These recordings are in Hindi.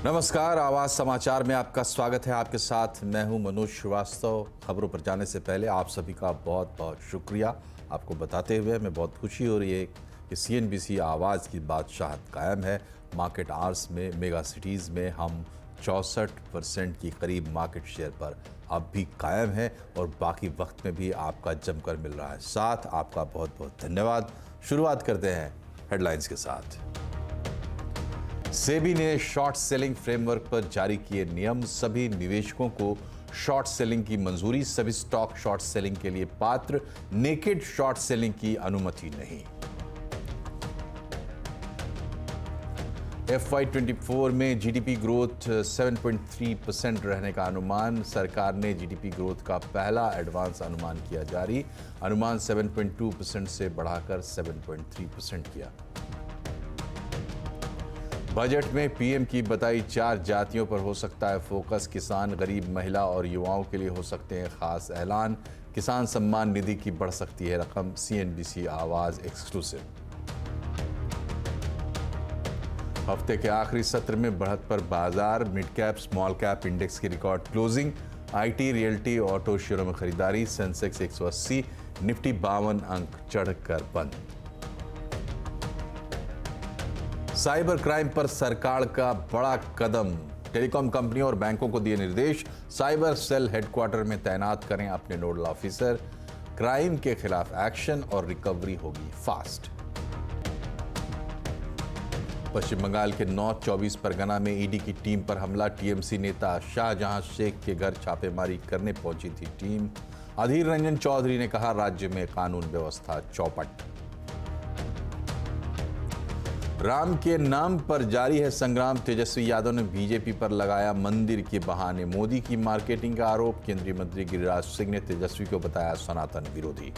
नमस्कार, आवाज समाचार में आपका स्वागत है। आपके साथ मैं हूं मनोज श्रीवास्तव। खबरों पर जाने से पहले आप सभी का बहुत बहुत शुक्रिया। आपको बताते हुए हमें बहुत खुशी हो रही है कि CNBC आवाज़ की बादशाहत कायम है। मार्केट आवर्स में मेगा सिटीज़ में हम 64% की करीब मार्केट शेयर पर अब भी कायम है और बाकी वक्त में भी आपका जमकर मिल रहा है साथ। आपका बहुत बहुत धन्यवाद। शुरुआत करते हैं हेडलाइंस के साथ। सेबी ने शॉर्ट सेलिंग फ्रेमवर्क पर जारी किए नियम। सभी निवेशकों को शॉर्ट सेलिंग की मंजूरी। सभी स्टॉक शॉर्ट सेलिंग के लिए पात्र। नेकेड शॉर्ट सेलिंग की अनुमति नहीं। FY24 में GDP ग्रोथ 7.3% रहने का अनुमान। सरकार ने GDP ग्रोथ का पहला एडवांस अनुमान किया जारी। अनुमान 7.2% से बढ़ाकर 7.3% किया। बजट में PM की बताई 4 जातियों पर हो सकता है फोकस। किसान, गरीब, महिला और युवाओं के लिए हो सकते हैं खास ऐलान। किसान सम्मान निधि की बढ़ सकती है रकम। CNBC आवाज एक्सक्लूसिव। हफ्ते के आखिरी सत्र में बढ़त पर बाजार। Mid cap small cap index की record closing. IT, realty, auto शेयरों में खरीदारी। सेंसेक्स 180, निफ्टी 52 अंक चढ़कर बंद। साइबर क्राइम पर सरकार का बड़ा कदम। टेलीकॉम कंपनियों और बैंकों को दिए निर्देश। साइबर सेल हेडक्वार्टर में तैनात करें अपने नोडल ऑफिसर। क्राइम के खिलाफ एक्शन और रिकवरी होगी फास्ट। पश्चिम बंगाल के नॉर्थ 24 परगना में ED की टीम पर हमला। TMC नेता शाहजहां शेख के घर छापेमारी करने पहुंची थी टीम। अधीर रंजन चौधरी ने कहा, राज्य में कानून व्यवस्था चौपट। राम के नाम पर जारी है संग्राम। तेजस्वी यादव ने बीजेपी पर लगाया मंदिर के बहाने मोदी की मार्केटिंग का आरोप। केंद्रीय मंत्री गिरिराज सिंह ने तेजस्वी को बताया सनातन विरोधी।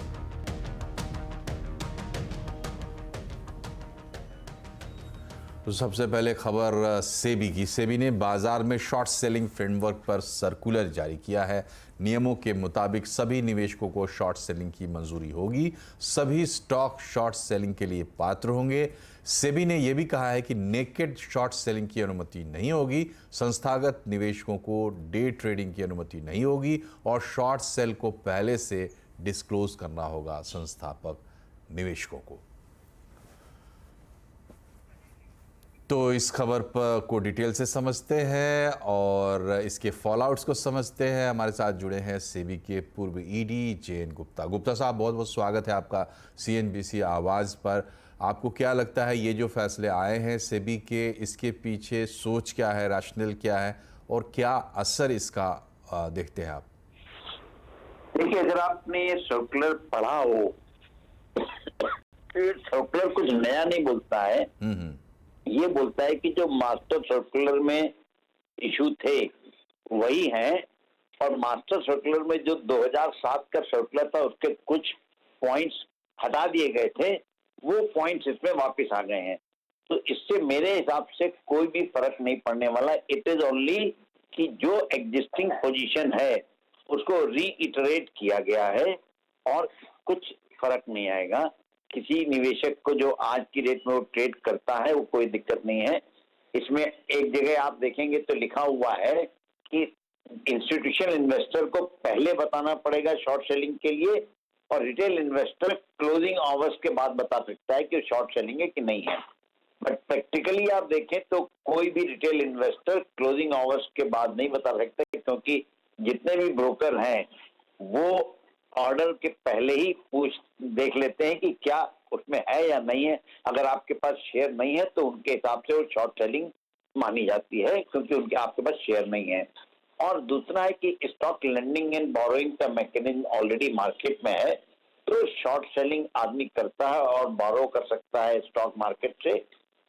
तो सबसे पहले खबर सेबी की। सेबी ने बाजार में शॉर्ट सेलिंग फ्रेमवर्क पर सर्कुलर जारी किया है। नियमों के मुताबिक सभी निवेशकों को शॉर्ट सेलिंग की मंजूरी होगी। सभी स्टॉक शॉर्ट सेलिंग के लिए पात्र होंगे। सेबी ने यह भी कहा है कि नेकेड शॉर्ट सेलिंग की अनुमति नहीं होगी। संस्थागत निवेशकों को डे ट्रेडिंग की अनुमति नहीं होगी और शॉर्ट सेल को पहले से डिस्क्लोज करना होगा संस्थापक निवेशकों को। तो इस खबर पर को डिटेल से समझते हैं और इसके फॉलआउट्स को समझते हैं। हमारे साथ जुड़े हैं सेबी के पूर्व ED जयंत गुप्ता। गुप्ता साहब, बहुत बहुत स्वागत है आपका CNBC आवाज़ पर। आपको क्या लगता है ये जो फैसले आए हैं सेबी के, इसके पीछे सोच क्या है, रैशनल क्या है और क्या असर इसका देखते हैं आप? देखिए, अगर आपने ये सर्कुलर पढ़ा हो तो सर्कुलर कुछ नया नहीं बोलता है। ये बोलता है कि जो मास्टर सर्कुलर में इशू थे वही हैं और मास्टर सर्कुलर में जो 2007 का सर्कुलर था उसके कुछ पॉइंट्स हटा दिए गए थे, वो पॉइंट्स इसमें वापस आ गए हैं। तो इससे मेरे हिसाब से कोई भी फर्क नहीं पड़ने वाला। इट इज ओनली कि जो एग्जिस्टिंग पोजीशन है उसको रीइटरेट किया गया है और कुछ फर्क नहीं आएगा। किसी निवेशक को जो आज की रेट में वो ट्रेड करता है वो कोई दिक्कत नहीं है। इसमें एक जगह आप देखेंगे तो लिखा हुआ है कि इंस्टीट्यूशनल इन्वेस्टर को पहले बताना पड़ेगा शॉर्ट सेलिंग के लिए और रिटेल इन्वेस्टर क्लोजिंग आवर्स के बाद बता सकता है कि वो शॉर्ट सेलिंग है कि नहीं है। बट प्रैक्टिकली आप देखें तो कोई भी रिटेल इन्वेस्टर क्लोजिंग आवर्स के बाद नहीं बता सकता, क्योंकि जितने भी ब्रोकर हैं वो ऑर्डर के पहले ही देख लेते हैं कि क्या उसमें है या नहीं है। अगर आपके पास शेयर नहीं है तो उनके हिसाब से वो शॉर्ट सेलिंग मानी जाती है, क्योंकि उनके आपके पास शेयर नहीं है। और दूसरा है कि स्टॉक लेंडिंग एंड बोरोइंग का मैकेनिज्म ऑलरेडी मार्केट में है, तो शॉर्ट सेलिंग आदमी करता है और बोरो कर सकता है स्टॉक मार्केट से,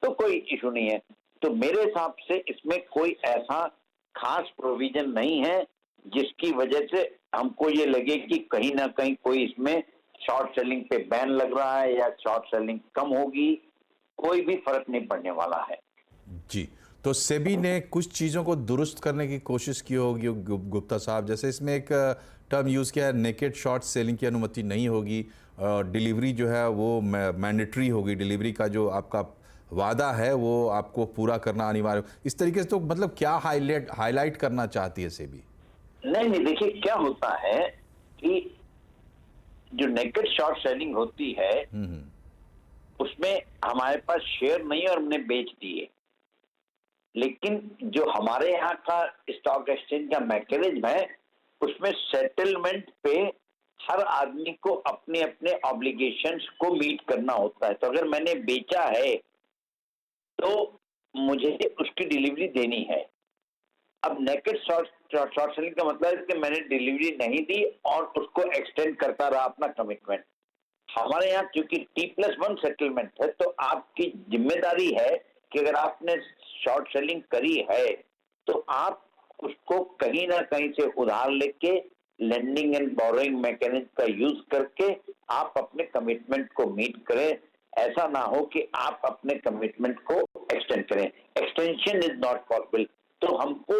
तो कोई इशू नहीं है। तो मेरे हिसाब से इसमें कोई ऐसा खास प्रोविजन नहीं है जिसकी वजह से हमको ये लगे कि कहीं ना कहीं कोई इसमें शॉर्ट सेलिंग पे बैन लग रहा है या शॉर्ट सेलिंग कम होगी। कोई भी फर्क नहीं पड़ने वाला है जी। तो सेबी ने कुछ चीज़ों को दुरुस्त करने की कोशिश की होगी गुप्ता साहब। जैसे इसमें एक टर्म यूज़ किया है, नेकेड शॉर्ट सेलिंग की अनुमति नहीं होगी। डिलीवरी जो है वो मैंडेटरी होगी। डिलीवरी का जो आपका वादा है वो आपको पूरा करना अनिवार्य। इस तरीके से तो मतलब क्या हाईलाइट करना चाहती है सेबी? नहीं, देखिए क्या होता है कि जो नेकेड शॉर्ट सेलिंग होती है उसमें हमारे पास शेयर नहीं है और हमने बेच दिए, लेकिन जो हमारे यहाँ का स्टॉक एक्सचेंज का मैकेनिज्म है उसमें सेटलमेंट पे हर आदमी को अपने अपने ऑब्लिगेशंस को मीट करना होता है। तो अगर मैंने बेचा है तो मुझे उसकी डिलीवरी देनी है। अब नेकेड शॉर्ट सेलिंग का मतलब है कि मैंने डिलीवरी नहीं दी और उसको एक्सटेंड करता रहा अपना कमिटमेंट। हमारे यहाँ क्योंकि T+1 सेटलमेंट है तो आपकी जिम्मेदारी है कि अगर आपने शॉर्ट सेलिंग करी है तो आप उसको कहीं ना कहीं से उधार लेके लेंडिंग एंड बोरोइंग मैकेनिज्म का यूज करके आप अपने कमिटमेंट को मीट करें। ऐसा ना हो कि आप अपने कमिटमेंट को एक्सटेंड करें। Extension is not possible. तो हमको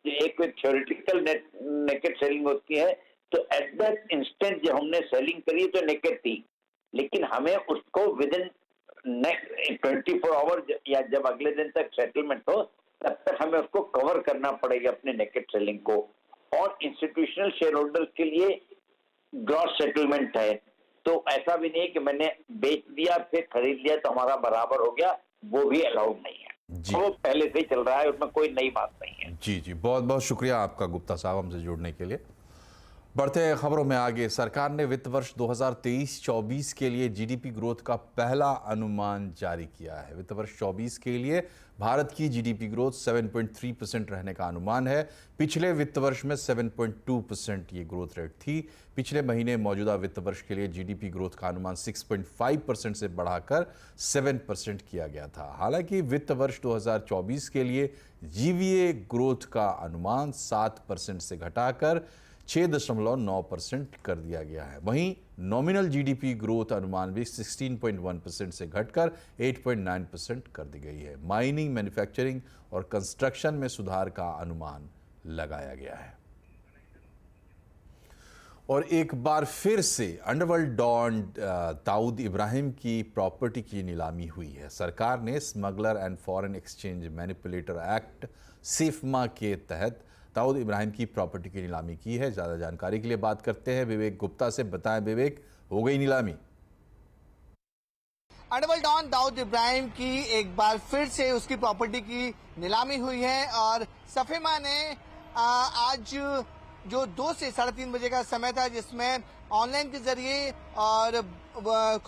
एक थ्योरेटिकल नेकेड सेलिंग होती है, तो एट दैट इंस्टेंट जब हमने सेलिंग करी तो नेकेड थी, लेकिन हमें उसको विद इन नेक्स्ट 24 आवर या जब अगले दिन तक सेटलमेंट हो तब तक हमें उसको कवर करना पड़ेगा अपने नेकेड सेलिंग को। और इंस्टीट्यूशनल शेयर होल्डर के लिए ग्रॉस सेटलमेंट है, तो ऐसा भी नहीं है कि मैंने बेच दिया फिर खरीद लिया तो हमारा बराबर हो गया, वो भी अलाउड नहीं है। वो पहले से ही चल रहा है, उसमें कोई नई बात नहीं है। जी, बहुत बहुत शुक्रिया आपका गुप्ता साहब हमसे जुड़ने के लिए। बढ़ते हैं खबरों में आगे। सरकार ने वित्त वर्ष 2023-24 के लिए जीडीपी ग्रोथ का पहला अनुमान जारी किया है। वित्त वर्ष 24 के लिए भारत की जीडीपी ग्रोथ 7.3% रहने का अनुमान है। पिछले वित्त वर्ष में 7.2% ये ग्रोथ रेट थी। पिछले महीने मौजूदा वित्त वर्ष के लिए जीडीपी ग्रोथ का अनुमान 6.5% से बढ़ाकर 7% किया गया था। हालांकि वित्त वर्ष 2024 के लिए जीवीए ग्रोथ का अनुमान 7% से घटाकर 6.9% कर दिया गया है। वहीं नॉमिनल जीडीपी ग्रोथ अनुमान भी 16.1% से घटकर 8.9% कर दी गई है। माइनिंग, मैन्युफैक्चरिंग और कंस्ट्रक्शन में सुधार का अनुमान लगाया गया है। और एक बार फिर से अंडरवर्ल्ड डॉन दाऊद इब्राहिम की प्रॉपर्टी की नीलामी हुई है। सरकार ने smuggler and foreign exchange manipulator act SAFEMA के तहत दाऊद इब्राहिम की प्रॉपर्टी की नीलामी की है। ज़्यादा जानकारी के लिए बात करते हैं विवेक गुप्ता से। बताएं विवेक, हो गई नीलामी? अंडरवर्ल्ड डॉन दाऊद इब्राहिम की एक बार फिर से उसकी प्रॉपर्टी की नीलामी हुई है और सफेमा ने आज जो 2 से 3:30 बजे का समय था, जिसमें ऑनलाइन के जरिए और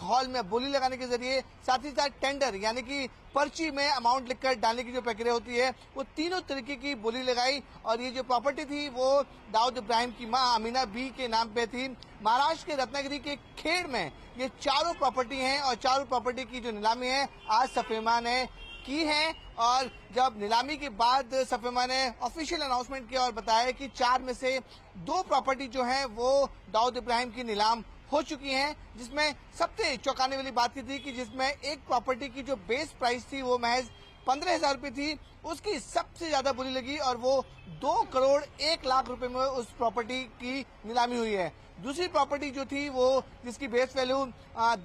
हॉल में बोली लगाने के जरिए, साथ ही साथ टेंडर यानी कि पर्ची में अमाउंट लिखकर डालने की जो प्रक्रिया होती है, वो तीनों तरीके की बोली लगाई। और ये जो प्रॉपर्टी थी वो दाऊद इब्राहिम की मां अमीना बी के नाम पे थी। महाराष्ट्र के रत्नागिरी के खेड़ में ये चारों प्रॉपर्टी हैं और चारों प्रॉपर्टी की जो नीलामी है आज सफेमा ने की है। और जब नीलामी के बाद सफेमा ने ऑफिशियल अनाउंसमेंट किया और बताया कि 4 में से 2 प्रॉपर्टी जो है वो दाऊद इब्राहिम की नीलाम हो चुकी हैं, जिसमें सबसे चौंकाने वाली बात की थी कि जिसमें एक प्रॉपर्टी की जो बेस प्राइस थी वो महज 15,000 रुपये थी, उसकी सबसे ज्यादा बोली लगी और वो 2 करोड़ 1 लाख रुपए में उस प्रॉपर्टी की नीलामी हुई है। दूसरी प्रॉपर्टी जो थी वो जिसकी बेस वैल्यू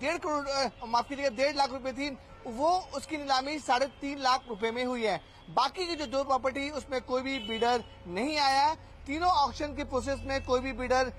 1.5 लाख रुपए थी, वो उसकी नीलामी 3.5 लाख रुपए में हुई है। बाकी की जो 2 प्रॉपर्टी उसमें कोई भी बिडर नहीं आया। तीनों ऑक्शन के प्रोसेस में कोई भी बिडर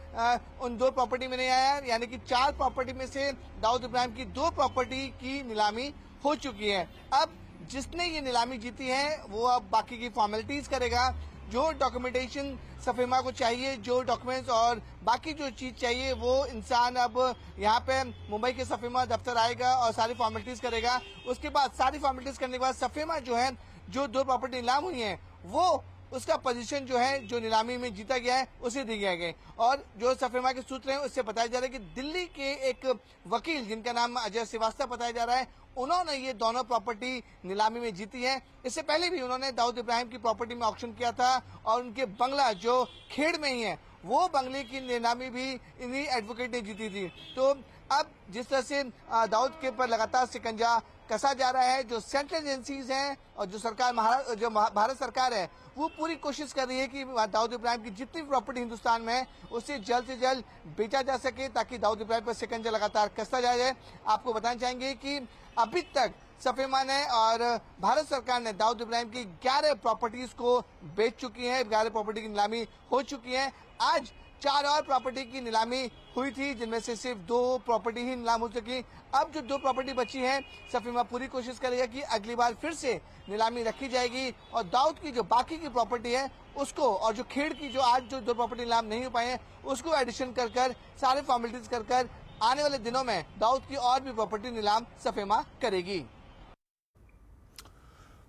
उन 2 प्रॉपर्टी में नहीं आया, यानी कि 4 प्रॉपर्टी में से दाऊद इब्राहिम की 2 प्रॉपर्टी की नीलामी हो चुकी है। अब जिसने ये नीलामी जीती है वो अब बाकी की फॉर्मेलिटीज करेगा। जो डॉक्यूमेंटेशन सफेमा को चाहिए, जो डॉक्यूमेंट्स और बाकी जो चीज चाहिए, वो इंसान अब यहाँ पे मुंबई के सफेमा दफ्तर आएगा और सारी फॉर्मेलिटीज करेगा। उसके बाद सारी फॉर्मेलिटीज करने के बाद सफेमा जो है, जो 2 प्रॉपर्टी नीलाम हुई है, वो उसका पोजीशन जो है जो नीलामी में जीता गया है उसे दी गया। और जो सफेमा के सूत्र हैं उससे बताया जा रहा है कि दिल्ली के एक वकील जिनका नाम अजय श्रीवास्तव बताया जा रहा है, उन्होंने ये दोनों प्रॉपर्टी नीलामी में जीती है। इससे पहले भी उन्होंने दाऊद इब्राहिम की प्रॉपर्टी में ऑक्शन किया था और उनके बंगला जो खेड़ में ही है, वो बंगले की नीलामी भी इन्हीं एडवोकेट ने जीती थी। तो अब जिस तरह से दाऊद के ऊपर लगातार शिकंजा कसा जा रहा है, जो सेंट्रल एजेंसीज हैं और जो सरकार भारत सरकार है, वो पूरी कोशिश कर रही है कि दाऊद इब्राहिम की जितनी प्रॉपर्टी हिंदुस्तान में है उसे जल्द से जल्द बेचा जा सके, ताकि दाऊद इब्राहिम पर शिकंजा लगातार कसता जाए। आपको बताना चाहेंगे कि अभी तक सफेमा ने और भारत सरकार ने दाऊद इब्राहिम की 11 प्रॉपर्टीज को बेच चुकी है। 11 प्रॉपर्टी की नीलामी हो चुकी है। आज 4 और प्रॉपर्टी की नीलामी हुई थी, जिनमें से सिर्फ 2 प्रॉपर्टी ही नीलाम हो चुकी। अब जो 2 प्रॉपर्टी बची है, सफीमा पूरी कोशिश करेगा कि अगली बार फिर से नीलामी रखी जाएगी और दाऊद की जो बाकी की प्रॉपर्टी है उसको, और जो खेड़ की जो आज जो 2 प्रॉपर्टी नीलाम नहीं हो पाए हैं उसको एडिशन कर सारे फॉर्मेलिटीज कर आने वाले दिनों में दाऊद की और भी प्रॉपर्टी नीलाम सफेमा करेगी।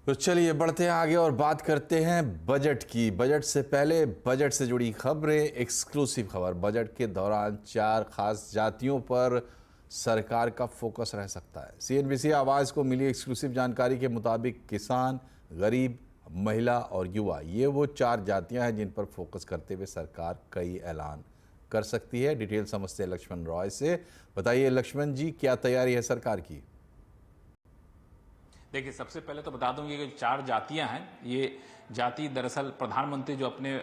तो चलिए बढ़ते हैं आगे और बात करते हैं बजट की। बजट से पहले बजट से जुड़ी खबरें, एक्सक्लूसिव खबर। बजट के दौरान 4 खास जातियों पर सरकार का फोकस रह सकता है। CNBC आवाज़ को मिली एक्सक्लूसिव जानकारी के मुताबिक किसान, गरीब, महिला और युवा, ये वो 4 जातियां हैं जिन पर फोकस करते हुए सरकार कई ऐलान कर सकती है। डिटेल समझते हैं लक्ष्मण रॉय से। बताइए लक्ष्मण जी, क्या तैयारी है सरकार की? देखिए, सबसे पहले तो बता दूं, ये 4 जातियां हैं। ये जाति दरअसल प्रधानमंत्री जो अपने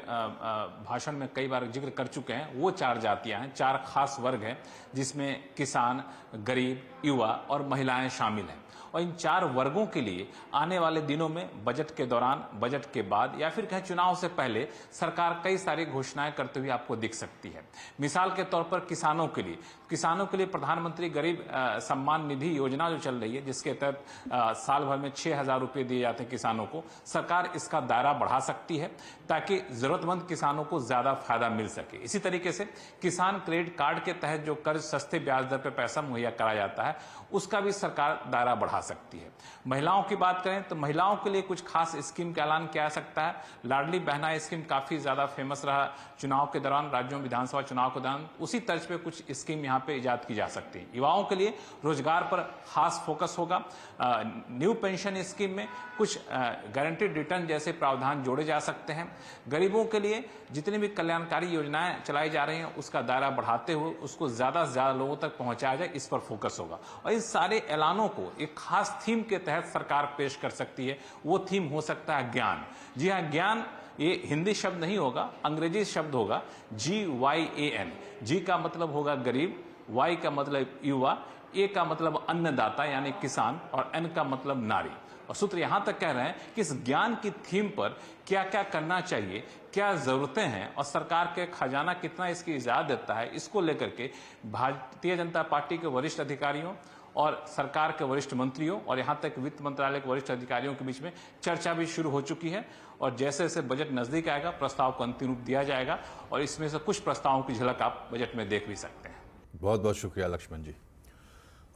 भाषण में कई बार जिक्र कर चुके हैं, वो 4 जातियां हैं। 4 खास वर्ग हैं जिसमें किसान, गरीब, युवा और महिलाएं शामिल हैं। और इन 4 वर्गों के लिए आने वाले दिनों में बजट के दौरान, बजट के बाद या फिर कहीं चुनाव से पहले सरकार कई सारी घोषणाएं करते हुए आपको दिख सकती है। मिसाल के तौर पर किसानों के लिए प्रधानमंत्री गरीब सम्मान निधि योजना जो चल रही है, जिसके तहत साल भर में 6,000 रुपये दिए जाते हैं किसानों को, सरकार इसका दायरा बढ़ा सकती है ताकि जरूरतमंद किसानों को ज्यादा फायदा मिल सके। इसी तरीके से किसान क्रेडिट कार्ड के तहत जो कर्ज सस्ते ब्याज दर पर पैसा मुहैया कराया जाता है, उसका भी सरकार दायरा बढ़ा सकती है। महिलाओं की बात करें तो महिलाओं के लिए कुछ खास स्कीम का ऐलान किया जा सकता है। लाडली बहना स्कीम काफी ज्यादा फेमस रहा चुनाव के दौरान, राज्यों में विधानसभा चुनाव के दौरान। उसी तर्ज पे कुछ स्कीम यहाँ पे इजाद की जा सकती है। युवाओं के लिए रोजगार पर खास फोकस होगा। न्यू पेंशन स्कीम में कुछ गारंटीड रिटर्न जैसे प्रावधान जोड़े जा सकते हैं। गरीबों के लिए जितनी भी कल्याणकारी योजनाएं चलाई जा रही हैं, उसका दायरा बढ़ाते हुए उसको ज्यादा से ज्यादा लोगों तक पहुंचाया जाए, इस पर फोकस होगा। और इस सारे ऐलानों को एक खास थीम के तहत सरकार पेश कर सकती है। वो थीम हो सकता है ज्ञान। जी हाँ, ज्ञान ये हिंदी शब्द नहीं होगा, अंग्रेजी शब्द होगा GYAN। जी का मतलब होगा गरीब, Y का मतलब युवा, A का मतलब अन्नदाता यानी किसान और N का मतलब नारी। और सूत्र यहां तक कह रहे हैं कि इस ज्ञान की थीम पर क्या क्या करना चाहिए, क्या जरूरतें हैं और सरकार के खजाना कितना इसकी इजाजत देता है, इसको लेकर के भारतीय जनता पार्टी के वरिष्ठ अधिकारियों और सरकार के वरिष्ठ मंत्रियों और यहां तक वित्त मंत्रालय के वरिष्ठ अधिकारियों के बीच में चर्चा भी शुरू हो चुकी है। और जैसे जैसे बजट नजदीक आएगा, प्रस्ताव को अंतिम रूप दिया जाएगा और इसमें से कुछ प्रस्तावों की झलक आप बजट में देख भी सकते हैं। बहुत बहुत शुक्रिया लक्ष्मण जी।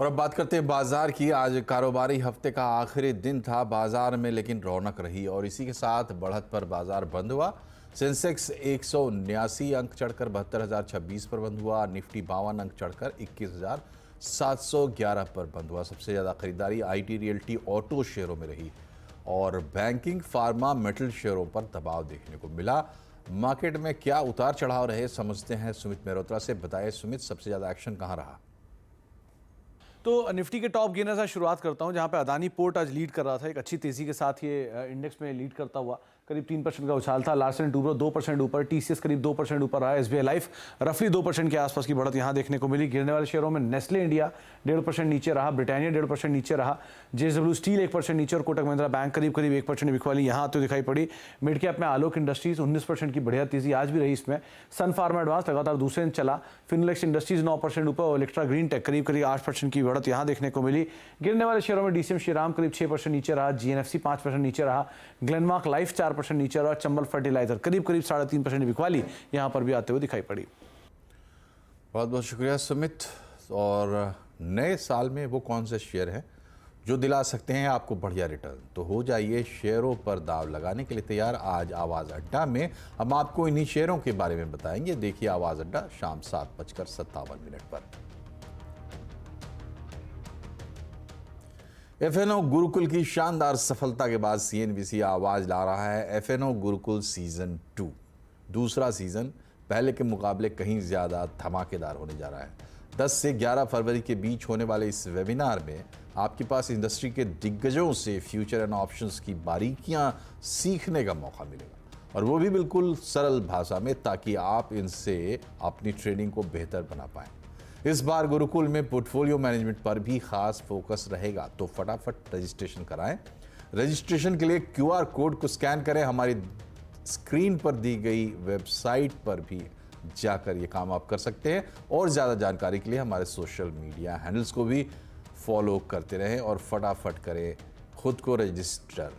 और अब बात करते हैं बाजार की। आज कारोबारी हफ्ते का आखिरी दिन था बाजार में, लेकिन रौनक रही और इसी के साथ बढ़त पर बाजार बंद हुआ। सेंसेक्स 179 अंक चढ़कर 72,026 पर बंद हुआ। निफ्टी 52 अंक चढ़कर 21,711 पर बंद हुआ। सबसे ज़्यादा खरीदारी IT, रियल्टी, ऑटो शेयरों में रही और बैंकिंग, फार्मा, मेटल शेयरों पर दबाव देखने को मिला। मार्केट में क्या उतार चढ़ाव रहे, समझते हैं सुमित मेहरोत्रा से। बताएं सुमित, सबसे ज़्यादा एक्शन कहाँ रहा? तो निफ्टी के टॉप गेनर से शुरुआत करता हूं, जहां पे अदानी पोर्ट आज लीड कर रहा था। एक अच्छी तेजी के साथ ये इंडेक्स में लीड करता हुआ करीब 3% का उछाल था। लार्सन एंड टूब्रो 2% ऊपर, TCS करीब 2% ऊपर रहा। SBI लाइफ रफली 2% के आसपास की बढ़त यहां देखने को मिली। गिरने वाले शेयरों में नेस्ले इंडिया 1.5% नीचे रहा, ब्रिटानिया 1.5% नीचे रहा, JSW स्टील 1% नीचे और कोटक महिंद्रा बैंक करीब 1% बिकवाली यहां आते हुए दिखाई पड़ी। मिड कैप में आलोक इंडस्ट्रीज 19% की बढ़िया तेजी आज भी रही इसमें। सन फार्मा एडवांस लगातार दूसरे दिन चला। फिनोलेक्स इंडस्ट्रीज 9% ऊपर और इलेक्ट्रा ग्रीन टेक करीब 8% की बढ़त यहां देखने को मिली। गिरने वाले शेयरों में DCM श्रीराम करीब 6% नीचे रहा, GNFC 5% नीचे रहा, ग्लेनमार्क लाइफ 4% नीचे रहा, चंबल फर्टिलाइजर करीब 3.5% बिकवाली यहां पर भी आते हुए दिखाई पड़ी। बहुत बहुत शुक्रिया सुमित। और नए साल में वो कौन से शेयर हैं जो दिला सकते हैं आपको बढ़िया रिटर्न? तो हो जाइए शेयरों पर दाव लगाने के लिए तैयार। आज आवाज़ अड्डा में हम आपको इन्हीं शेयरों के बारे में बताएंगे। देखिए आवाज़ अड्डा शाम 7:57 पर। FNO गुरुकुल की शानदार सफलता के बाद CNBC आवाज़ ला रहा है FNO गुरुकुल सीजन 2। दूसरा सीजन पहले के मुकाबले कहीं ज़्यादा धमाकेदार होने जा रहा है। 10 से 11 फरवरी के बीच होने वाले इस वेबिनार में आपके पास इंडस्ट्री के दिग्गजों से फ्यूचर एंड ऑप्शंस की बारीकियां सीखने का मौका मिलेगा, और वो भी बिल्कुल सरल भाषा में, ताकि आप इनसे अपनी ट्रेनिंग को बेहतर बना पाएं। इस बार गुरुकुल में पोर्टफोलियो मैनेजमेंट पर भी खास फोकस रहेगा, तो फटाफट रजिस्ट्रेशन कराएं। रजिस्ट्रेशन के लिए क्यूआर कोड को स्कैन करें। हमारी स्क्रीन पर दी गई वेबसाइट पर भी जाकर ये काम आप कर सकते हैं। और ज़्यादा जानकारी के लिए हमारे सोशल मीडिया हैंडल्स को भी फॉलो करते रहें और फटाफट करें खुद को रजिस्टर।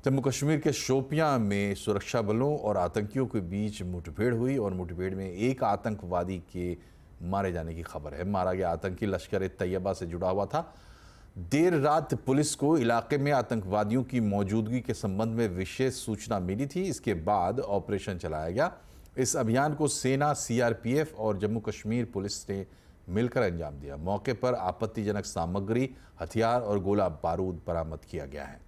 जम्मू कश्मीर के शोपियां में सुरक्षा बलों और आतंकियों के बीच मुठभेड़ हुई और मुठभेड़ में एक आतंकवादी के मारे जाने की खबर है। मारा गया आतंकी लश्कर ए तैयबा से जुड़ा हुआ था। देर रात पुलिस को इलाके में आतंकवादियों की मौजूदगी के संबंध में विशेष सूचना मिली थी। इसके बाद ऑपरेशन चलाया गया। इस अभियान को सेना, सीआरपीएफ और जम्मू कश्मीर पुलिस ने मिलकर अंजाम दिया। मौके पर आपत्तिजनक सामग्री, हथियार और गोला बारूद बरामद किया गया है।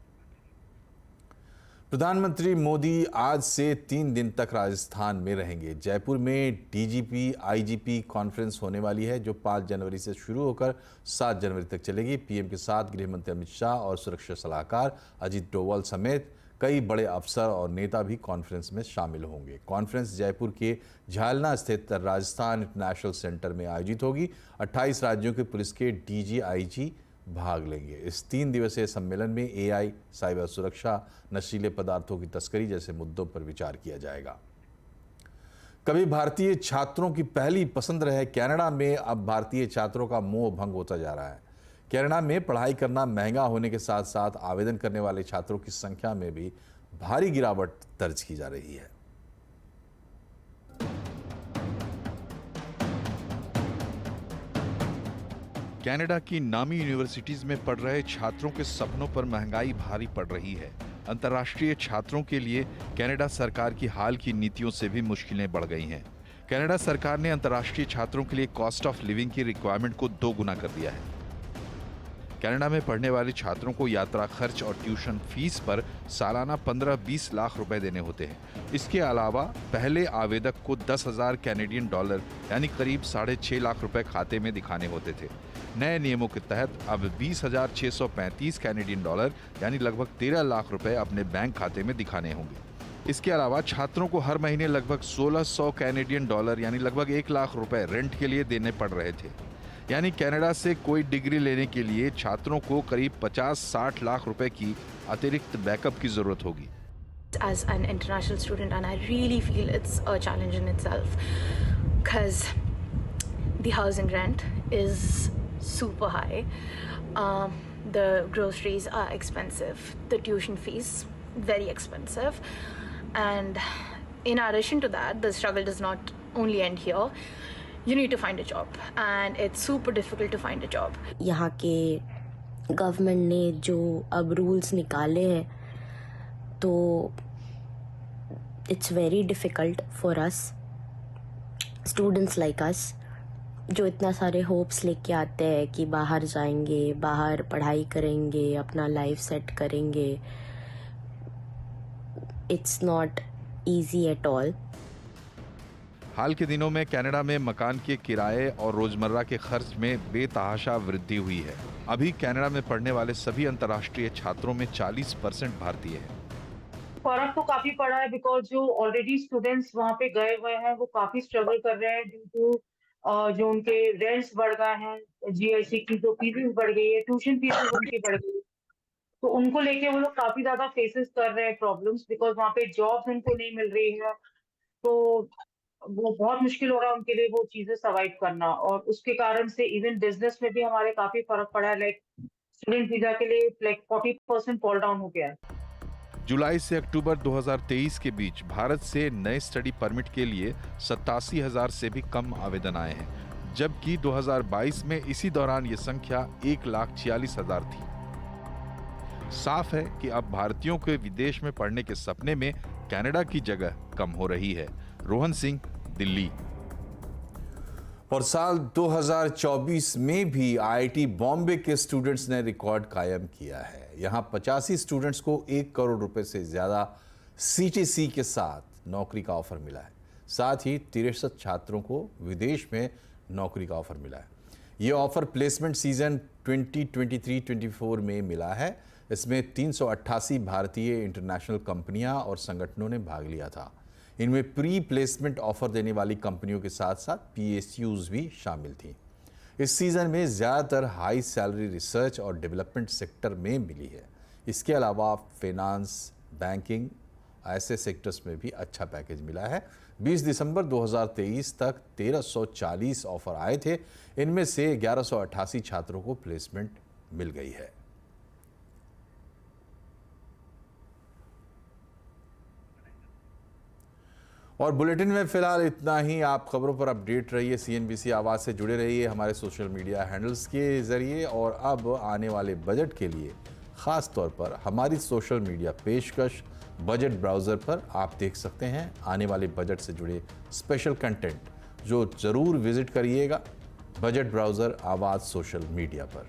प्रधानमंत्री मोदी आज से 3 दिन तक राजस्थान में रहेंगे। जयपुर में डीजीपी आईजीपी कॉन्फ्रेंस होने वाली है, जो 5 जनवरी से शुरू होकर 7 जनवरी तक चलेगी। पीएम के साथ गृह मंत्री अमित शाह और सुरक्षा सलाहकार अजीत डोवाल समेत कई बड़े अफसर और नेता भी कॉन्फ्रेंस में शामिल होंगे। कॉन्फ्रेंस जयपुर के झालना स्थित राजस्थान इंटरनेशनल सेंटर में आयोजित होगी। 28 राज्यों के पुलिस के डीजी आईजी भाग लेंगे। इस 3 दिवसीय सम्मेलन में एआई, साइबर सुरक्षा, नशीले पदार्थों की तस्करी जैसे मुद्दों पर विचार किया जाएगा। कभी भारतीय छात्रों की पहली पसंद रहे कनाडा में अब भारतीय छात्रों का मोह भंग होता जा रहा है। कनाडा में पढ़ाई करना महंगा होने के साथ साथ आवेदन करने वाले छात्रों की संख्या में भी भारी गिरावट दर्ज की जा रही है। कनाडा की नामी यूनिवर्सिटीज में पढ़ रहे छात्रों के सपनों पर महंगाई भारी पड़ रही है। अंतर्राष्ट्रीय छात्रों के लिए कनाडा सरकार की हाल की नीतियों से भी मुश्किलें बढ़ गई हैं। कनाडा सरकार ने अंतर्राष्ट्रीय छात्रों के लिए कॉस्ट ऑफ लिविंग की रिक्वायरमेंट को 2 गुना कर दिया है। कनाडा में पढ़ने वाले छात्रों को यात्रा खर्च और ट्यूशन फीस पर सालाना 15-20 लाख रुपए देने होते हैं। इसके अलावा पहले आवेदक को 10,000 कैनेडियन डॉलर यानी करीब 6.5 लाख रुपए खाते में दिखाने होते थे। नए नियमों के तहत अब 20,635 कैनेडियन डॉलर यानी लगभग 13 लाख रुपए अपने बैंक खाते में दिखाने होंगे। इसके अलावा छात्रों को हर महीने लगभग 1,600 कैनेडियन डॉलर यानी लगभग 1 लाख रुपए रेंट के लिए देने पड़ रहे थे। यानी कनाडा से कोई डिग्री लेने के लिए छात्रों को करीब 50-60 लाख रुपए की अतिरिक्त बैकअप की जरूरत होगी। As an international student, and I really feel it's a challenge in itself because the housing rent is super high, the groceries are expensive, the tuition fees very expensive, and in addition to that, the struggle does not only end here. You need to find a job and it's super difficult to find a job. यहाँ के गवर्नमेंट ने जो अब रूल्स निकाले हैं तो it's very difficult for us students like us जो इतना सारे होप्स लेके आते हैं कि बाहर जाएंगे, बाहर पढ़ाई करेंगे, अपना लाइफ सेट करेंगे। It's not easy at all. हाल के दिनों में कनाडा में मकान के किराए और रोजमर्रा के खर्च में बेतहाशा वृद्धि हुई है। अभी कनाडा में पढ़ने वाले सभी अंतर्राष्ट्रीय छात्रों में 40% भारतीय हैं। फर्क तो काफी पड़ा है बिकॉज जो ऑलरेडी स्टूडेंट्स वहाँ पे गए हुए हैं वो काफी स्ट्रगल कर रहे हैं ड्यू टू जो उनके रेंट्स बढ़ गए हैं, जीआईसी की जो फीसेस बढ़ गई है, ट्यूशन फीसेस उनकी बढ़ गई है, तो उनको लेके वो लोग काफी ज्यादा फेसेस कर रहे हैं प्रॉब्लम्स बिकॉज वहाँ पे जॉब्स उनको नहीं मिल रही है, तो वो बहुत मुश्किल हो रहा है उनके लिए वो चीजें सर्वाइव करना। और उसके कारण से इवन बिजनेस में भी हमारे काफी फर्क पड़ा है। लाइक स्टूडेंट वीजा के लिए लाइक 40% फॉल डाउन हो गया है। जुलाई से अक्टूबर 2023 के बीच भारत से नए स्टडी परमिट के लिए 87,000 से भी कम आवेदन आए हैं, जबकि 2022 में इसी दौरान ये संख्या 1,46,000 थी। साफ है कि अब भारतीयों के विदेश में पढ़ने के सपने में कनाडा की जगह कम हो रही है। रोहन सिंह, दिल्ली। और साल 2024 में भी आईआईटी बॉम्बे के स्टूडेंट्स ने रिकॉर्ड कायम किया है। यहां 85 स्टूडेंट्स को 1 करोड़ रुपए से ज्यादा सीटीसी के साथ नौकरी का ऑफर मिला है। साथ ही 63 छात्रों को विदेश में नौकरी का ऑफर मिला है। ये ऑफर प्लेसमेंट सीजन 2023-24 में मिला है। इसमें 388 भारतीय इंटरनेशनल कंपनियां और संगठनों ने भाग लिया था। इनमें प्री प्लेसमेंट ऑफर देने वाली कंपनियों के साथ साथ PSUs भी शामिल थीं। इस सीज़न में ज़्यादातर हाई सैलरी रिसर्च और डेवलपमेंट सेक्टर में मिली है। इसके अलावा फाइनेंस, बैंकिंग ऐसे सेक्टर्स में भी अच्छा पैकेज मिला है। 20 दिसंबर 2023 तक 1340 ऑफर आए थे। इनमें से 1188 छात्रों को प्लेसमेंट मिल गई है। और बुलेटिन में फिलहाल इतना ही। आप खबरों पर अपडेट रहिए, CNBC आवाज़ से जुड़े रहिए हमारे सोशल मीडिया हैंडल्स के ज़रिए। और अब आने वाले बजट के लिए ख़ास तौर पर हमारी सोशल मीडिया पेशकश बजट ब्राउज़र पर आप देख सकते हैं आने वाले बजट से जुड़े स्पेशल कंटेंट, जो ज़रूर विज़िट करिएगा बजट ब्राउज़र आवाज़ सोशल मीडिया पर।